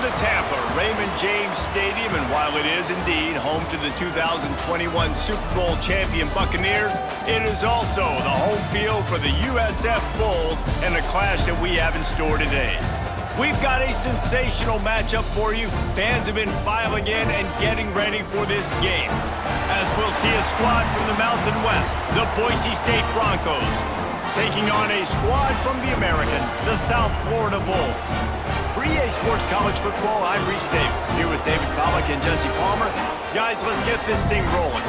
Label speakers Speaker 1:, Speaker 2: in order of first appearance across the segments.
Speaker 1: to Tampa, Raymond James Stadium, and while it is indeed home to the 2021 Super Bowl champion Buccaneers, it is also the home field for the USF Bulls and a clash that we have in store today. We've got a sensational matchup for you. Fans have been filing in and getting ready for this game, as we'll see a squad from the Mountain West, the Boise State Broncos, taking on a squad from the American, the South Florida Bulls. For EA Sports College Football, I'm Reese Davis, here with David Pollack and Jesse Palmer. Guys, let's get this thing rolling.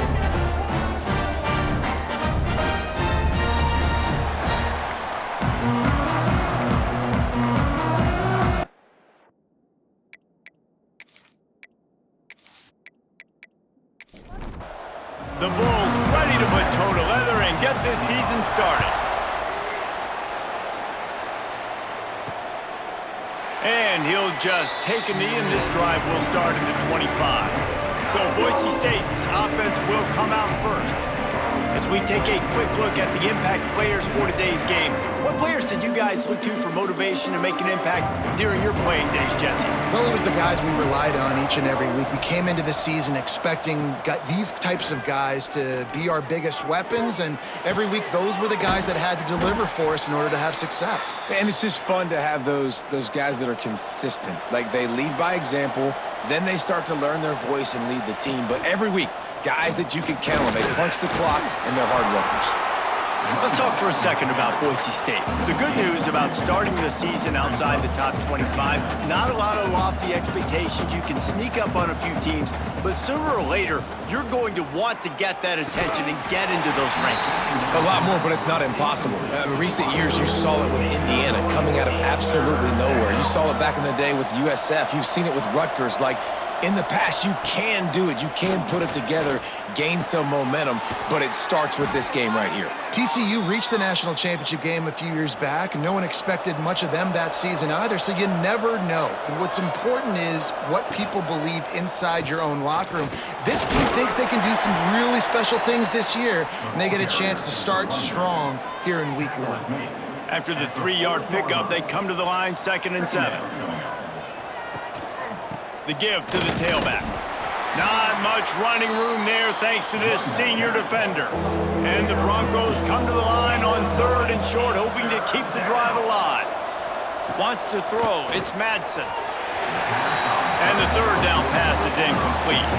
Speaker 1: The Bulls ready to put toe to leather and get this season started. And he'll just take a knee, and this drive will start at the 25. So Boise State's offense will come out first. As we take a quick look at the impact players for today's game, what players did you guys look to for motivation to make an impact during your playing days, Jesse?
Speaker 2: Well, it was the guys we relied on each and every week. We came into the season expecting these types of guys to be our biggest weapons, and every week those were the guys that had to deliver for us in order to have success.
Speaker 3: And it's just fun to have those guys that are consistent. Like, they lead by example, then they start to learn their voice and lead the team. But every week, guys that you can count on. They punch the clock, and they're hard workers.
Speaker 1: Let's talk for a second about Boise State. The good news about starting the season outside the top 25, not a lot of lofty expectations. You can sneak up on a few teams, but sooner or later, you're going to want to get that attention and get into those rankings.
Speaker 3: A lot more, but it's not impossible. In recent years, you saw it with Indiana coming out of absolutely nowhere. You saw it back in the day with USF. You've seen it with Rutgers. Like, in the past, you can do it. You can put it together, gain some momentum, but it starts with this game right here.
Speaker 2: TCU reached the national championship game a few years back, and no one expected much of them that season either, so you never know. And what's important is what people believe inside your own locker room. This team thinks they can do some really special things this year, and they get a chance to start strong here in week 1.
Speaker 1: After the 3-yard pickup, they come to the line, 2nd and 7. The give to the tailback. Not much running room there thanks to this senior defender. And the Broncos come to the line on 3rd and short, hoping to keep the drive alive. Wants to throw. It's Madsen. And the 3rd down pass is incomplete.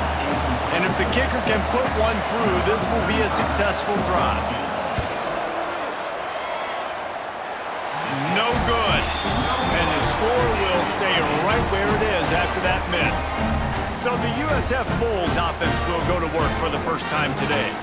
Speaker 1: And if the kicker can put one through, this will be a successful drive. No good. And the score will stay right where it is after that miss. So the USF Bulls offense will go to work for the first time today.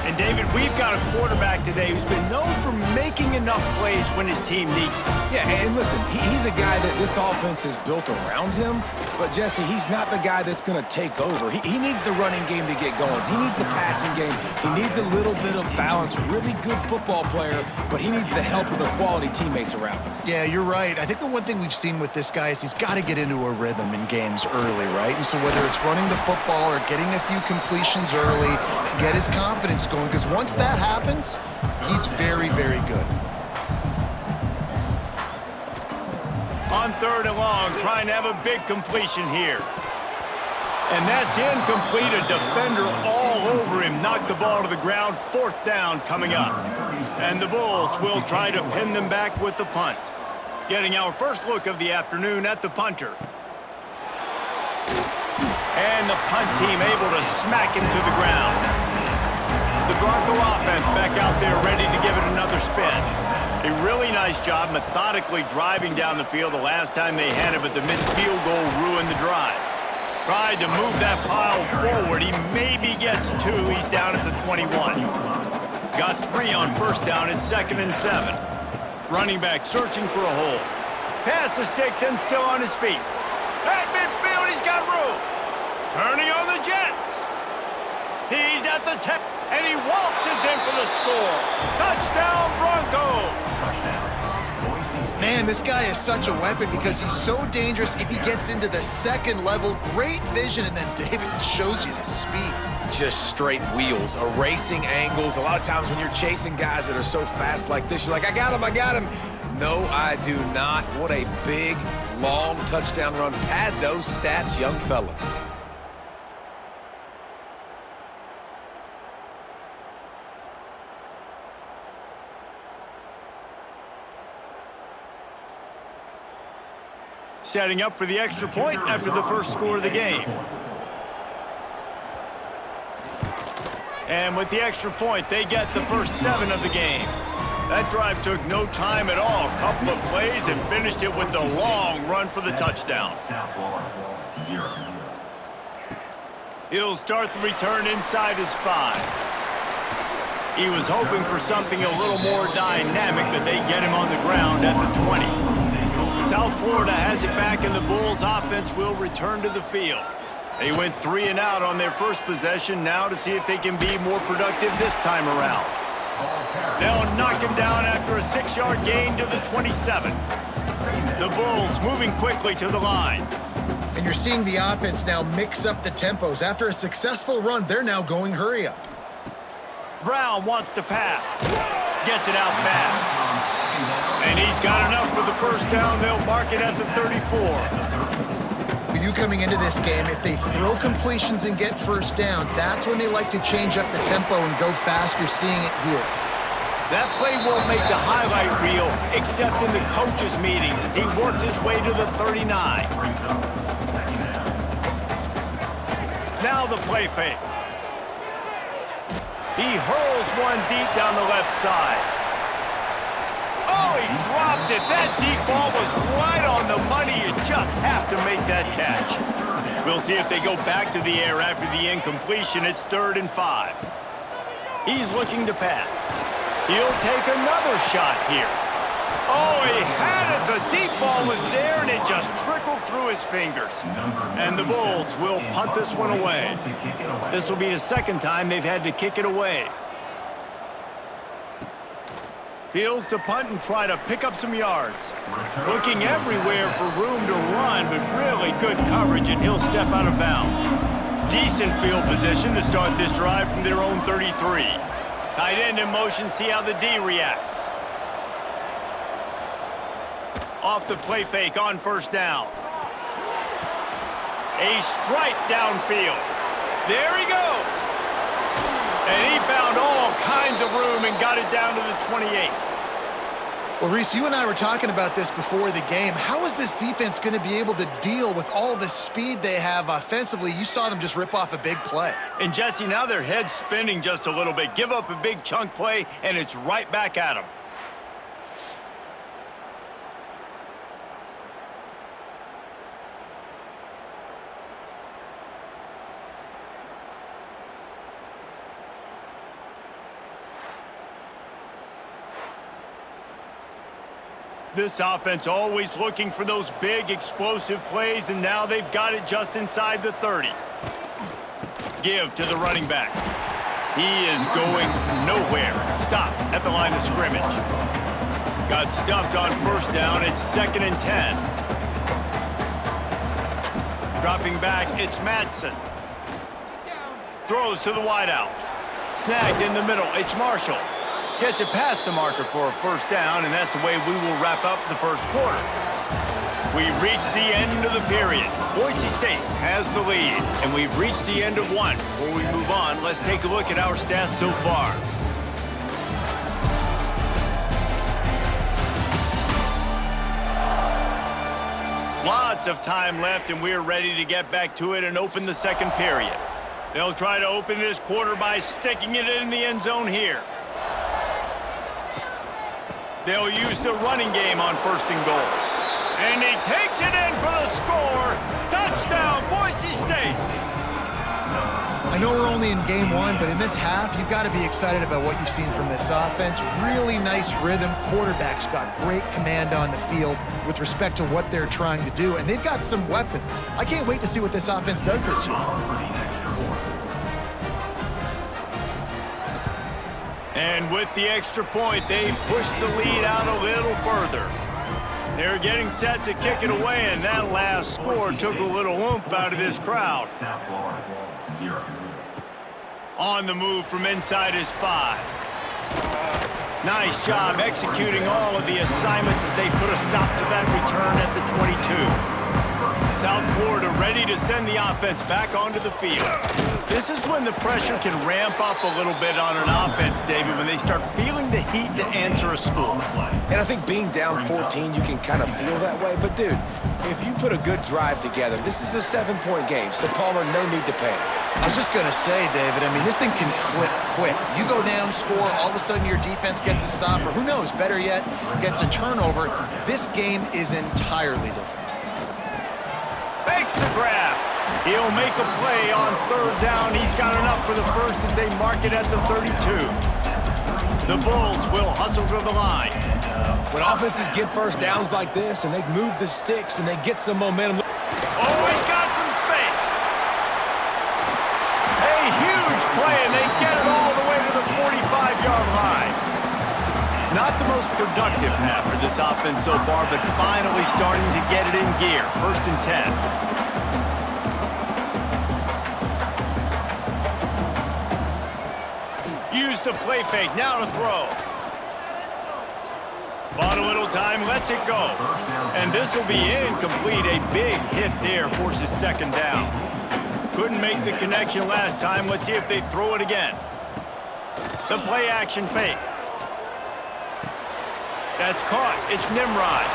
Speaker 1: And David, we've got a quarterback today who's been known for making enough plays when his team needs them.
Speaker 3: Yeah, and listen, he's a guy that this offense is built around him, but Jesse, he's not the guy that's going to take over. He needs the running game to get going. He needs the passing game. He needs a little bit of balance. Really good football player, but he needs the help of the quality teammates around him.
Speaker 2: Yeah, you're right. I think the one thing we've seen with this guy is he's got to get into a rhythm in games early, right? And so whether it's running the football or getting a few completions early to get his confidence going, because once that happens, he's very, very good.
Speaker 1: On 3rd and long, trying to have a big completion here. And that's incomplete. A defender all over him. Knocked the ball to the ground. 4th down coming up. And the Bulls will try to pin them back with the punt. Getting our first look of the afternoon at the punter. And the punt team able to smack him to the ground. The Bronco offense back out there ready to give it another spin. A really nice job methodically driving down the field the last time they had it, but the missed field goal ruined the drive. Tried to move that pile forward. He maybe gets 2. He's down at the 21. Got 3 on 1st down at 2nd and 7. Running back searching for a hole. Pass the sticks and still on his feet. At midfield, he's got room. Turning on the Jets. He's at the 10. And he waltzes in for the score. Touchdown, Broncos.
Speaker 2: Man, this guy is such a weapon because he's so dangerous if he gets into the 2nd level. Great vision, and then David shows you the speed.
Speaker 3: Just straight wheels, erasing angles. A lot of times when you're chasing guys that are so fast like this, you're like, I got him. No, I do not. What a big, long touchdown run. Pad those stats, young fella.
Speaker 1: Setting up for the extra point after the first score of the game. And with the extra point, they get the first 7 of the game. That drive took no time at all. A couple of plays and finished it with a long run for the touchdown. He'll start the return inside his 5. He was hoping for something a little more dynamic, but they get him on the ground at the 20. South Florida has it back, and the Bulls offense will return to the field. They went 3 and out on their first possession, now to see if they can be more productive this time around. They'll knock him down after a 6-yard gain to the 27. The Bulls moving quickly to the line.
Speaker 2: And you're seeing the offense now mix up the tempos. After a successful run, they're now going hurry up.
Speaker 1: Brown wants to pass. Gets it out fast. And he's got enough for the first down. They'll mark it at the 34.
Speaker 2: For you coming into this game, if they throw completions and get first downs, that's when they like to change up the tempo and go fast. You're seeing it here.
Speaker 1: That play won't make the highlight reel, except in the coaches' meetings as he works his way to the 39. Now the play fake. He hurls one deep down the left side. Oh, he dropped it. That deep ball was right on the money. You just have to make that catch. We'll see if they go back to the air after the incompletion. It's 3rd and 5. He's looking to pass. He'll take another shot here. Oh, he had it. The deep ball was there, and it just trickled through his fingers. And the Bulls will punt this one away. This will be the second time they've had to kick it away. Fields to punt and try to pick up some yards. Looking everywhere for room to run, but really good coverage, and he'll step out of bounds. Decent field position to start this drive from their own 33. Tight end in motion, see how the D reacts. Off the play fake on first down. A strike downfield. There he goes. And he found all kinds of room and got it down to the 28.
Speaker 2: Well, Reese, you and I were talking about this before the game. How is this defense going to be able to deal with all the speed they have offensively? You saw them just rip off a big play.
Speaker 1: And, Jesse, now their head's spinning just a little bit. Give up a big chunk play, and it's right back at them. This offense always looking for those big, explosive plays, and now they've got it just inside the 30. Give to the running back. He is going nowhere. Stop at the line of scrimmage. Got stuffed on first down. It's 2nd and 10. Dropping back, it's Madsen. Throws to the wideout. Snagged in the middle, it's Marshall. Gets it past the marker for a first down, and that's the way we will wrap up the first quarter. We've reached the end of the period. Boise State has the lead, and we've reached the end of one. Before we move on, let's take a look at our stats so far. Lots of time left, and we're ready to get back to it and open the second period. They'll try to open this quarter by sticking it in the end zone here. They'll use the running game on 1st and goal. And he takes it in for the score. Touchdown, Boise State.
Speaker 2: I know we're only in game 1, but in this half, you've got to be excited about what you've seen from this offense. Really nice rhythm. Quarterback's got great command on the field with respect to what they're trying to do, and they've got some weapons. I can't wait to see what this offense does this year.
Speaker 1: And with the extra point, they push the lead out a little further. They're getting set to kick it away, and that last score took a little oomph out of this crowd. On the move from inside his 5. Nice job executing all of the assignments as they put a stop to that return at the 22. South Florida ready to send the offense back onto the field. This is when the pressure can ramp up a little bit on an offense, David, when they start feeling the heat to answer a score.
Speaker 3: And I think being down 14, you can kind of feel that way. But, dude, if you put a good drive together, this is a 7-point game, so Palmer, no need to panic.
Speaker 2: I was just going to say, David, I mean, this thing can flip quick. You go down, score, all of a sudden your defense gets a stop, or who knows, better yet, gets a turnover. This game is entirely different.
Speaker 1: Makes the grab. He'll make a play on third down. He's got enough for the first as they mark it at the 32. The Bulls will hustle to the line.
Speaker 3: When offenses get first downs like this and they move the sticks and they get some momentum.
Speaker 1: Oh, he's got some space. A huge play, and they get it all the way to the 45-yard line. Not the most productive half for this offense so far, but finally starting to get it in gear. 1st and 10. Use the play fake, now to throw. Bought a little time, lets it go. And this will be incomplete. A big hit there forces 2nd down. Couldn't make the connection last time. Let's see if they throw it again. The play action fake. That's caught. It's Nimrod.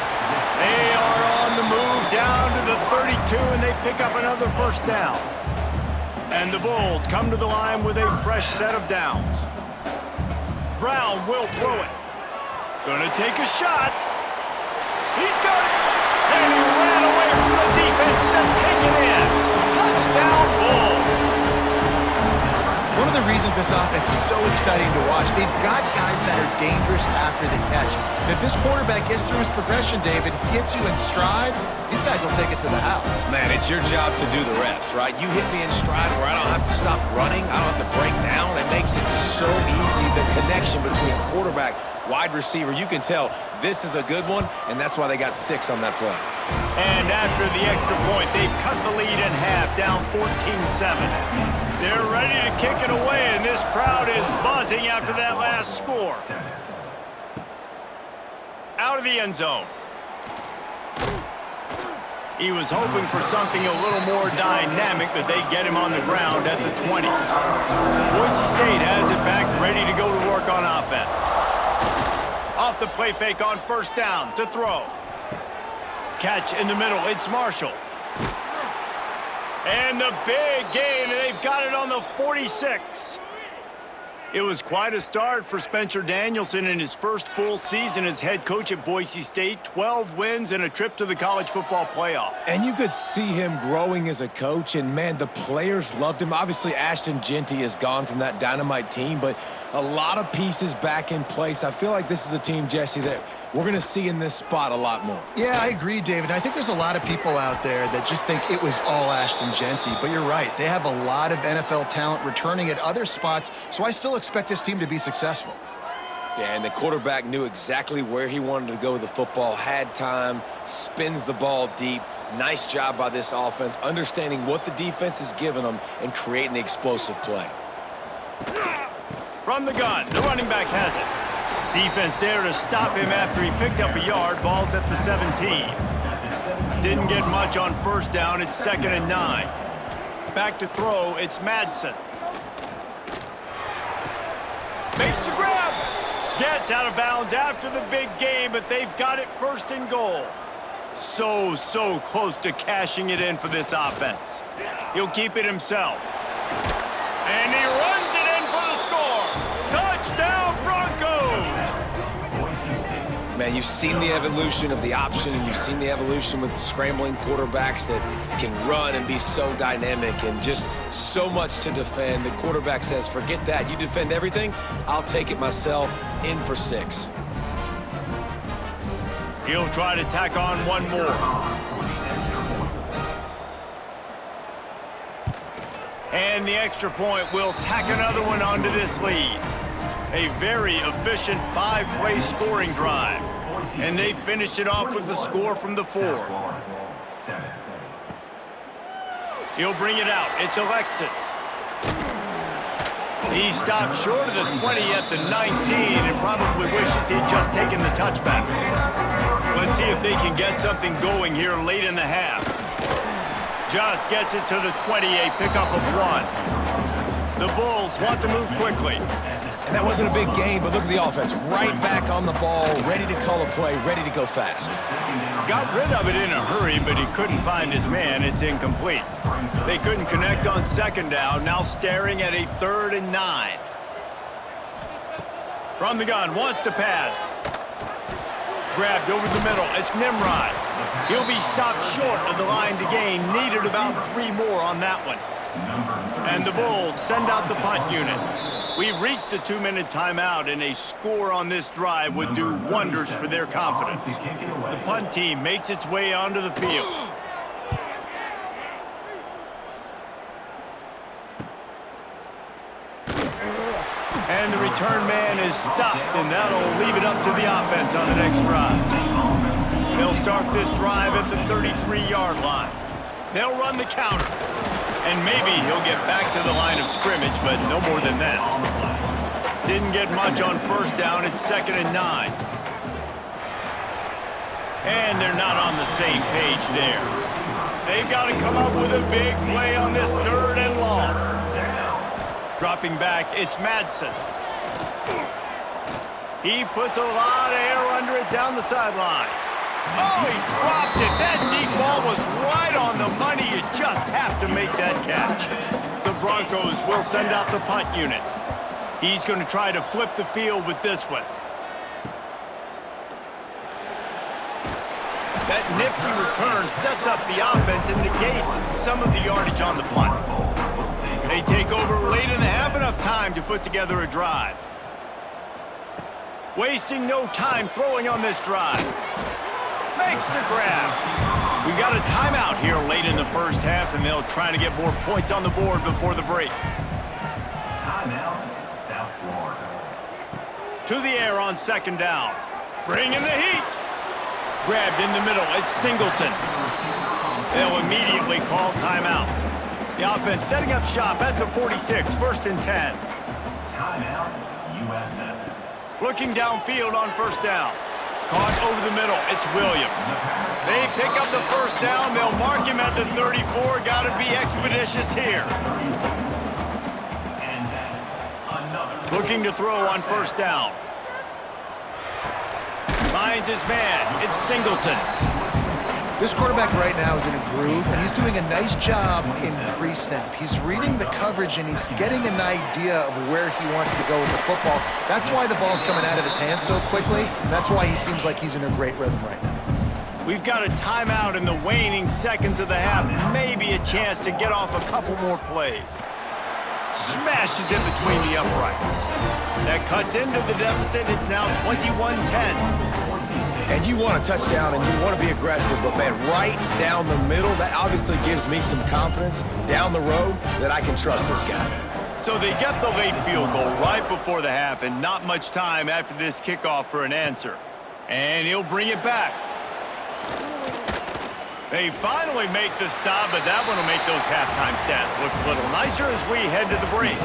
Speaker 1: They are on the move down to the 32, and they pick up another 1st down. And the Bulls come to the line with a fresh set of downs. Brown will throw it. Gonna take a shot. He's got it. And he ran away from the defense to take it in. Touchdown, Bulls.
Speaker 2: One of the reasons this offense is so exciting to watch, they've got guys that are dangerous after the catch. And if this quarterback gets through his progression, David, hits you in stride, these guys will take it to the house.
Speaker 3: Man, it's your job to do the rest, right? You hit me in stride where I don't have to stop running. I don't have to break down. It makes it so easy. The connection between quarterback, wide receiver, you can tell this is a good one, and that's why they got 6 on that play.
Speaker 1: And after the extra point, they've cut the lead in half, down 14-7. They're ready to kick it away, and this crowd is buzzing after that last score. Out of the end zone. He was hoping for something a little more dynamic, but they get him on the ground at the 20. Boise State has it back, ready to go to work on offense. Off the play fake on 1st down to throw. Catch in the middle, it's Marshall. And the big gain, and they've got it on the 46. It was quite a start for Spencer Danielson in his first full season as head coach at Boise State. 12 wins and a trip to the college football playoff.
Speaker 3: And you could see him growing as a coach, and, man, the players loved him. Obviously, Ashton Jeanty is gone from that dynamite team, but a lot of pieces back in place. I feel like this is a team, Jesse, that we're going to see in this spot a lot more.
Speaker 2: Yeah, I agree, David. I think there's a lot of people out there that just think it was all Ashton Jeanty, but you're right. They have a lot of NFL talent returning at other spots, so I still expect this team to be successful.
Speaker 3: Yeah, and the quarterback knew exactly where he wanted to go with the football, had time, spins the ball deep. Nice job by this offense, understanding what the defense is giving them and creating the explosive play.
Speaker 1: From the gun, the running back has it. Defense there to stop him after he picked up a yard. Ball's at the 17. Didn't get much on 1st down. It's 2nd and 9. Back to throw. It's Madsen. Makes the grab. Gets out of bounds after the big game, but they've got it 1st and goal. So close to cashing it in for this offense. He'll keep it himself. And he runs it in for the score. Touchdown, Broncos!
Speaker 3: Man, you've seen the evolution of the option, and you've seen the evolution with scrambling quarterbacks that can run and be so dynamic and just so much to defend. The quarterback says, forget that. You defend everything, I'll take it myself. In for 6.
Speaker 1: He'll try to tack on one more. And the extra point will tack another one onto this lead. A very efficient 5-play scoring drive. And they finished it off with the score from the 4. He'll bring it out. It's Alexis. He stopped short of the 20 at the 19 and probably wishes he'd just taken the touchback. Let's see if they can get something going here late in the half. Just gets it to the 20, a pickup of 1. The Bulls want to move quickly.
Speaker 3: And that wasn't a big game, but look at the offense. Right back on the ball, ready to call a play, ready to go fast.
Speaker 1: Got rid of it in a hurry, but he couldn't find his man. It's incomplete. They couldn't connect on second down, now staring at a 3rd and 9. From the gun, wants to pass. Grabbed over the middle, it's Nimrod. He'll be stopped short of the line to gain. Needed about 3 more on that one. And the Bulls send out the punt unit. We've reached the 2-minute timeout, and a score on this drive would do wonders for their confidence. The punt team makes its way onto the field. And the return man is stopped, and that'll leave it up to the offense on the next drive. They'll start this drive at the 33-yard line. They'll run the counter. And maybe he'll get back to the line of scrimmage, but no more than that. Didn't get much on first down. It's 2nd and 9. And they're not on the same page there. They've got to come up with a big play on this 3rd and long. Dropping back, it's Madsen. He puts a lot of air under it down the sideline. Oh, he dropped it. That deep ball was right on the money. You just have to make that catch. The Broncos will send out the punt unit. He's going to try to flip the field with this one. That nifty return sets up the offense and negates some of the yardage on the punt. They take over late in the half, enough time to put together a drive. Wasting no time throwing on this drive. Makes the grab. We got a timeout here late in the first half, and they'll try to get more points on the board before the break.
Speaker 4: Timeout, South Florida.
Speaker 1: To the air on 2nd down. Bringing the heat. Grabbed in the middle. It's Singleton. They'll immediately call timeout. The offense setting up shop at the 46, 1st and 10.
Speaker 4: Timeout, USF.
Speaker 1: Looking downfield on 1st down. Caught over the middle, it's Williams. They pick up the 1st down, they'll mark him at the 34. Gotta be expeditious here. Looking to throw on 1st down. Finds his man, it's Singleton.
Speaker 2: This quarterback right now is in a groove, and he's doing a nice job in pre-snap. He's reading the coverage, and he's getting an idea of where he wants to go with the football. That's why the ball's coming out of his hands so quickly, and that's why he seems like he's in a great rhythm right now.
Speaker 1: We've got a timeout in the waning seconds of the half. Maybe a chance to get off a couple more plays. Smashes in between the uprights. That cuts into the deficit. It's now 21-10.
Speaker 3: And you want a touchdown, and you want to be aggressive, but, man, right down the middle, that obviously gives me some confidence down the road that I can trust this guy.
Speaker 1: So they get the late field goal right before the half, and not much time after this kickoff for an answer. And he'll bring it back. They finally make the stop, but that one will make those halftime stats look a little nicer as we head to the break.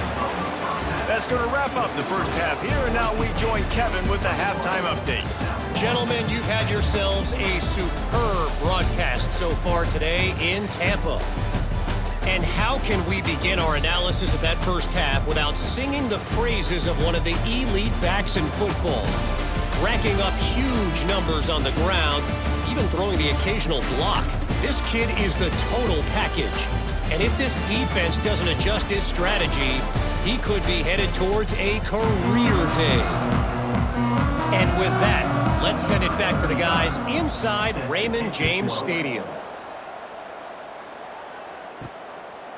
Speaker 1: That's going to wrap up the first half here, and now we join Kevin with the halftime update.
Speaker 5: Gentlemen, you've had yourselves a superb broadcast so far today in Tampa. And how can we begin our analysis of that first half without singing the praises of one of the elite backs in football? Racking up huge numbers on the ground, even throwing the occasional block. This kid is the total package. And if this defense doesn't adjust its strategy, he could be headed towards a career day. And with that, let's send it back to the guys inside Raymond James Stadium.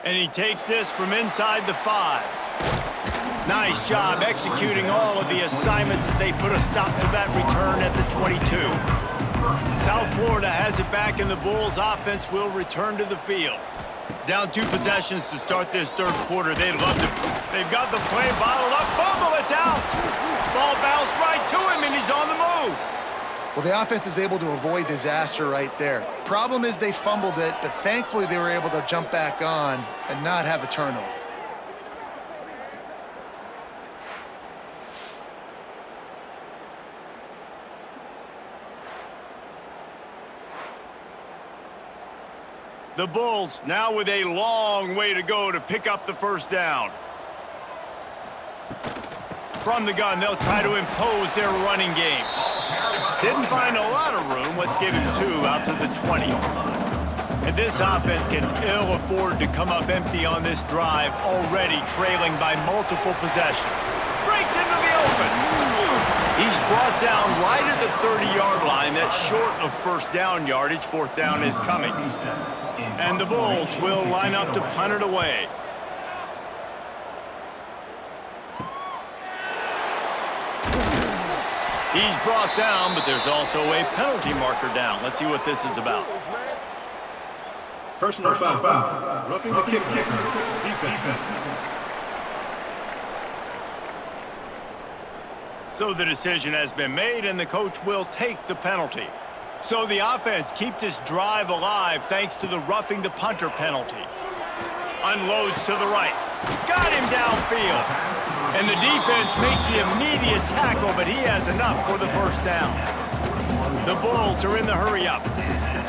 Speaker 1: And he takes this from inside the 5. Nice job executing all of the assignments as they put a stop to that return at the 22. South Florida has it back, and the Bulls offense will return to the field. Down 2 possessions to start this third quarter. They'd love to. They've got the play bottled up. Fumble, it's out. Ball bounced right to him, and he's on the move.
Speaker 2: Well, the offense is able to avoid disaster right there. Problem is they fumbled it, but thankfully they were able to jump back on and not have a turnover.
Speaker 1: The Bulls now with a long way to go to pick up the first down. From the gun, they'll try to impose their running game. Didn't find a lot of room. Let's give him 2 out to the 20. And this offense can ill afford to come up empty on this drive, already trailing by multiple possessions. Breaks into the open. He's brought down right at the 30-yard line. That's short of first down yardage. Fourth down is coming. And the Bulls will line up to punt it away. He's brought down, but there's also a penalty marker down. Let's see what this is about.
Speaker 6: Personal foul. Roughing the kicker. Defense.
Speaker 1: So the decision has been made, and the coach will take the penalty. So the offense keeps this drive alive thanks to the roughing the punter penalty. Unloads to the right. Got him downfield. And the defense makes the immediate tackle, but he has enough for the first down. The Bulls are in the hurry-up.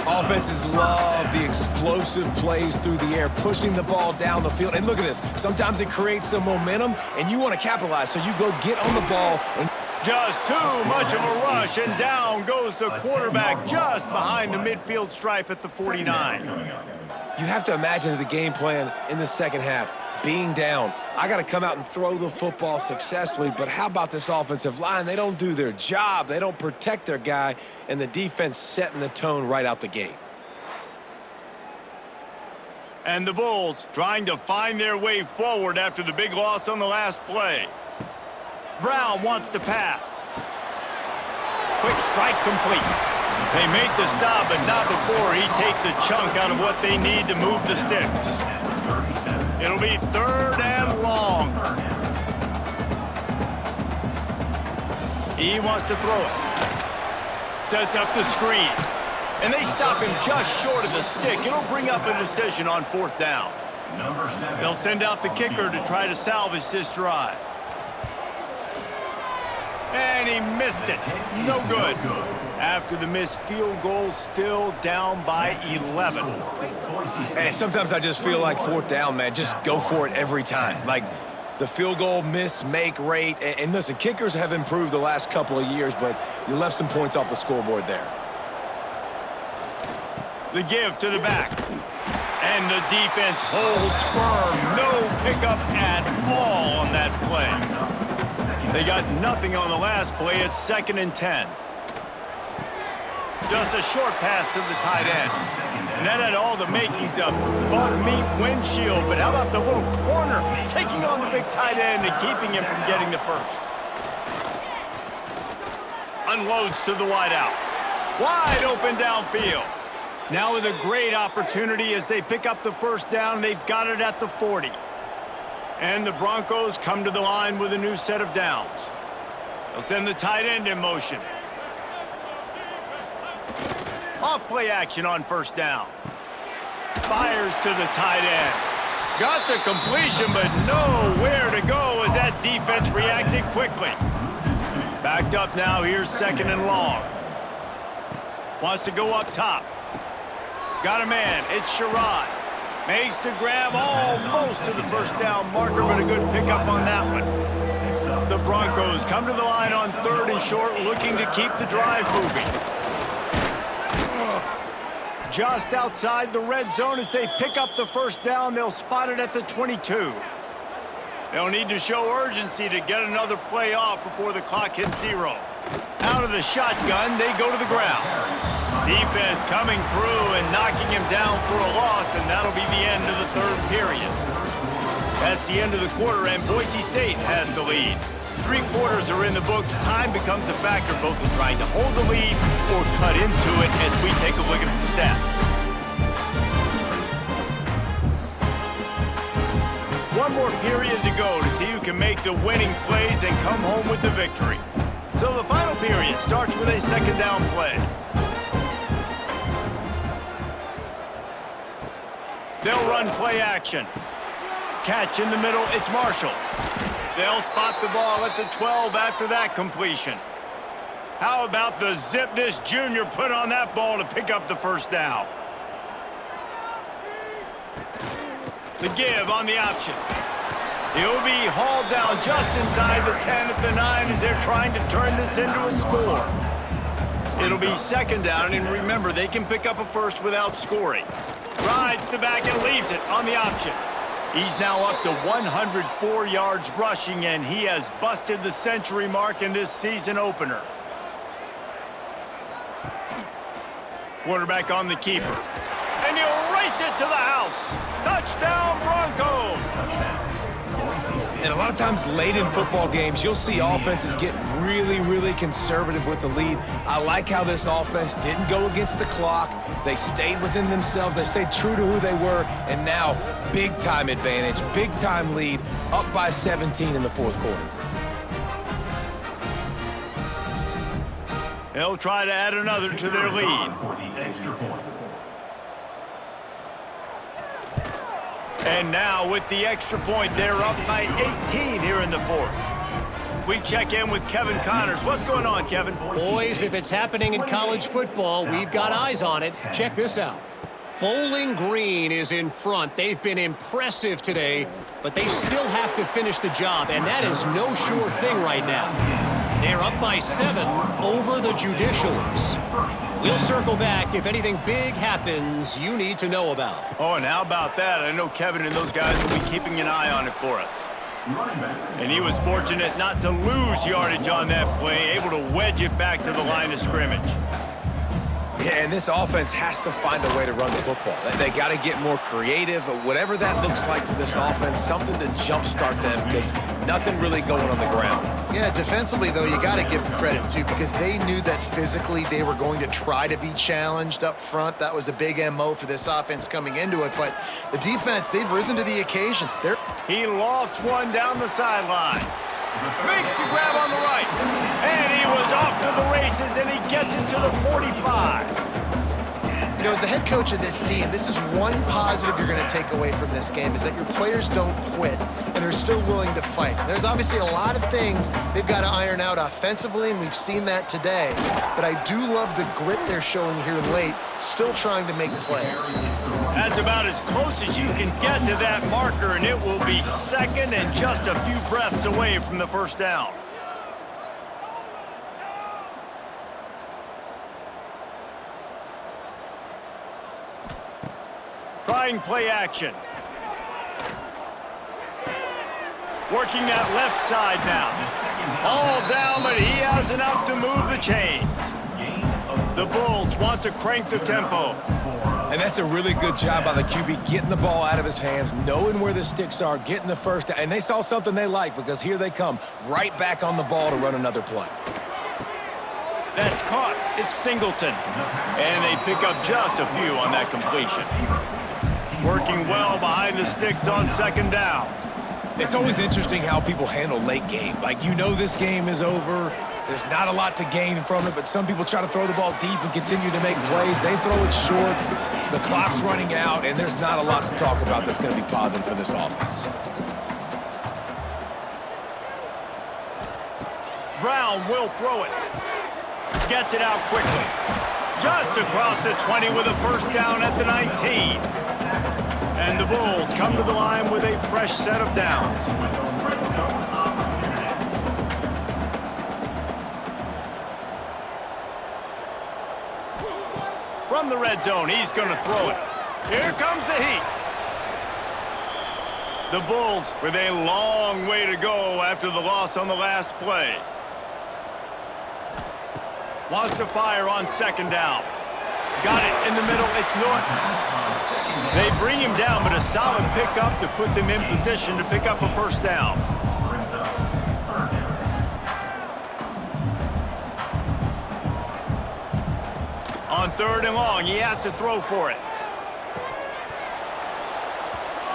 Speaker 3: Offenses love the explosive plays through the air, pushing the ball down the field. And look at this. Sometimes it creates some momentum, and you want to capitalize. So you go get on the ball. And
Speaker 1: just too much of a rush, and down goes the quarterback just behind the midfield stripe at the 49.
Speaker 3: you have to imagine the game plan in the second half. Being down, I got to come out and throw the football successfully, but how about this offensive line? They don't do their job. They don't protect their guy, and the defense setting the tone right out the gate.
Speaker 1: And the Bulls trying to find their way forward after the big loss on the last play. Brown wants to pass. Quick strike complete. They make the stop, but not before he takes a chunk out of what they need to move the sticks. It'll be 3rd and long. He wants to throw it. Sets up the screen. And they stop him just short of the stick. It'll bring up a decision on 4th down. They'll send out the kicker to try to salvage this drive. And he missed it. No good. After the missed field goal, still down by 11.
Speaker 3: Hey, sometimes I just feel like 4th down, man. Just go for it every time. Like the field goal miss-make rate. And listen, kickers have improved the last couple of years, but you left some points off the scoreboard there.
Speaker 1: The give to the back. And the defense holds firm. No pickup at all on that play. They got nothing on the last play. It's 2nd and 10. Just a short pass to the tight end. And that had all the makings of bug meat windshield. But how about the little corner taking on the big tight end and keeping him from getting the first? Unloads to the wideout. Wide open downfield. Now with a great opportunity as they pick up the 1st down. They've got it at the 40. And the Broncos come to the line with a new set of downs. They'll send the tight end in motion. Off play action on 1st down. Fires to the tight end. Got the completion, but nowhere to go as that defense reacted quickly. Backed up now, here's 2nd and long. Wants to go up top. Got a man, it's Sherrod. Makes the grab almost to the 1st down marker, but a good pickup on that one. The Broncos come to the line on 3rd and short, looking to keep the drive moving. Just outside the red zone as they pick up the 1st down. They'll spot it at the 22. They'll need to show urgency to get another play off before the clock hits 0. Out of the shotgun, they go to the ground. Defense coming through and knocking him down for a loss, and that'll be the end of the 3rd period. That's the end of the quarter, and Boise State has the lead. 3 quarters are in the books. Time becomes a factor both in trying to hold the lead or cut into it as we take a look at the stats. One more period to go to see who can make the winning plays and come home with the victory. So the final period starts with a 2nd down play. They'll run play action. Catch in the middle, it's Marshall. They'll spot the ball at the 12 after that completion. How about the zip this junior put on that ball to pick up the 1st down? The give on the option. He'll be hauled down just inside the 10 at the 9 as they're trying to turn this into a score. It'll be second down, and remember, they can pick up a first without scoring. Rides the back and leaves it on the option. He's now up to 104 yards rushing, and he has busted the century mark in this season opener. Quarterback on the keeper. And he'll race it to the house. Touchdown, Broncos!
Speaker 3: And a lot of times late in football games, you'll see offenses get really, really conservative with the lead. I like how this offense didn't go against the clock. They stayed within themselves. They stayed true to who they were. And now, big-time advantage, big-time lead, up by 17 in the fourth quarter.
Speaker 1: They'll try to add another to their lead. And now with the extra point, they're up by 18 here in the fourth. We check in with Kevin Connors. What's going on, Kevin?
Speaker 5: Boys, if it's happening in college football, we've got eyes on it. Check this out. Bowling Green is in front. They've been impressive today, but they still have to finish the job, and that is no sure thing right now. They're up by 7 over the Judicials. We'll circle back if anything big happens you need to know about.
Speaker 1: Oh, and how about that? I know Kevin and those guys will be keeping an eye on it for us. And he was fortunate not to lose yardage on that play, able to wedge it back to the line of scrimmage.
Speaker 3: Yeah, and this offense has to find a way to run the football. They got to get more creative, whatever that looks like for this offense, something to jumpstart them because nothing really going on the ground.
Speaker 2: Yeah, defensively, though, you got to give them credit, too, because they knew that physically they were going to try to be challenged up front. That was a big MO for this offense coming into it. But the defense, they've risen to the occasion.
Speaker 1: He lofts one down the sideline. Makes the grab on the right. And he was off to the races, and he gets it to the 45.
Speaker 2: You know, as the head coach of this team, this is one positive you're going to take away from this game, is that your players don't quit and are still willing to fight. There's obviously a lot of things they've got to iron out offensively, and we've seen that today. But I do love the grit they're showing here late, still trying to make plays.
Speaker 1: That's about as close as you can get to that marker, and it will be second and just a few breaths away from the first down. Trying play action. Working that left side now. All down, but he has enough to move the chains. The Bulls want to crank the tempo.
Speaker 3: And that's a really good job by the QB, getting the ball out of his hands, knowing where the sticks are, getting the first down. And they saw something they like because here they come, right back on the ball to run another play.
Speaker 1: That's caught. It's Singleton. And they pick up just a few on that completion. Working well behind the sticks on second down.
Speaker 3: It's always interesting how people handle late game. Like, you know this game is over. There's not a lot to gain from it, but some people try to throw the ball deep and continue to make plays. They throw it short. The clock's running out, and there's not a lot to talk about that's going to be positive for this offense.
Speaker 1: Brown will throw it. Gets it out quickly. Just across the 20 with a first down at the 19. And the Bulls come to the line with a fresh set of downs. From the red zone, he's going to throw it. Here comes the heat. The Bulls with a long way to go after the loss on the last play. Wants to fire on second down. Got it in the middle. It's Norton. They bring him down, but a solid pickup to put them in position to pick up a first down. On third and long, he has to throw for it.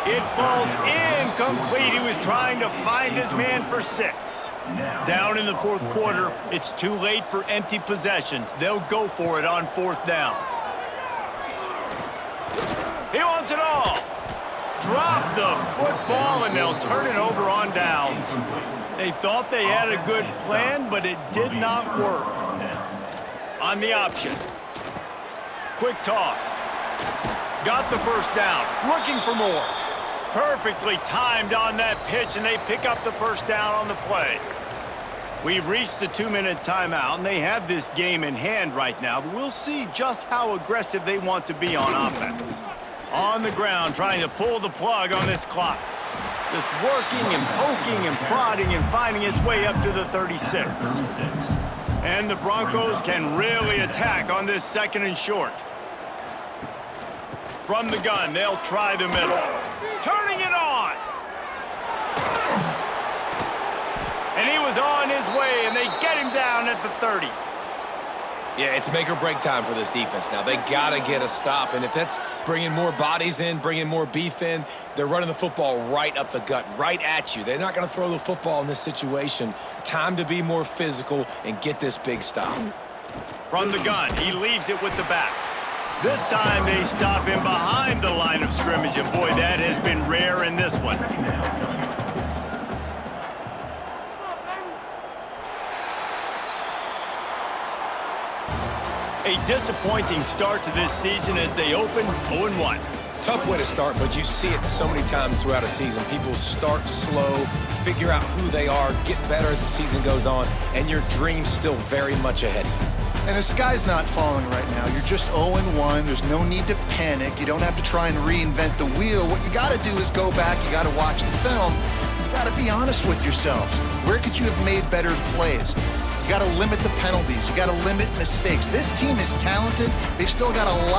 Speaker 1: It falls incomplete. He was trying to find his man for 6. Down in the fourth quarter, it's too late for empty possessions. They'll go for it on fourth down. He wants it all. Drop the football, and they'll turn it over on downs. They thought they had a good plan, but it did not work. On the option. Quick toss. Got the first down. Looking for more. Perfectly timed on that pitch, and they pick up the first down on the play. We've reached the 2-minute timeout, and they have this game in hand right now, but we'll see just how aggressive they want to be on offense. On the ground, trying to pull the plug on this clock. Just working and poking and prodding and finding his way up to the 36. And the Broncos can really attack on this 2nd and short. From the gun, they'll try the middle. Turning it on! And he was on his way, and they get him down at the 30.
Speaker 3: Yeah, it's make or break time for this defense now. They got to get a stop, and if that's bringing more bodies in, bringing more beef in, they're running the football right up the gut, right at you. They're not going to throw the football in this situation. Time to be more physical and get this big stop.
Speaker 1: From the gun, he leaves it with the back. This time they stop him behind the line of scrimmage, and boy, that has been rare in this one. A disappointing start to this season as they open 0-1.
Speaker 3: Tough way to start, but you see it so many times throughout a season. People start slow, figure out who they are, get better as the season goes on, and your dream's still very much ahead of you.
Speaker 2: And the sky's not falling right now. You're just 0-1. There's no need to panic. You don't have to try and reinvent the wheel. What you got to do is go back. You got to watch the film. You got to be honest with yourselves. Where could you have made better plays? You got to limit the penalties. You got to limit mistakes. This team is talented. They've still got a lot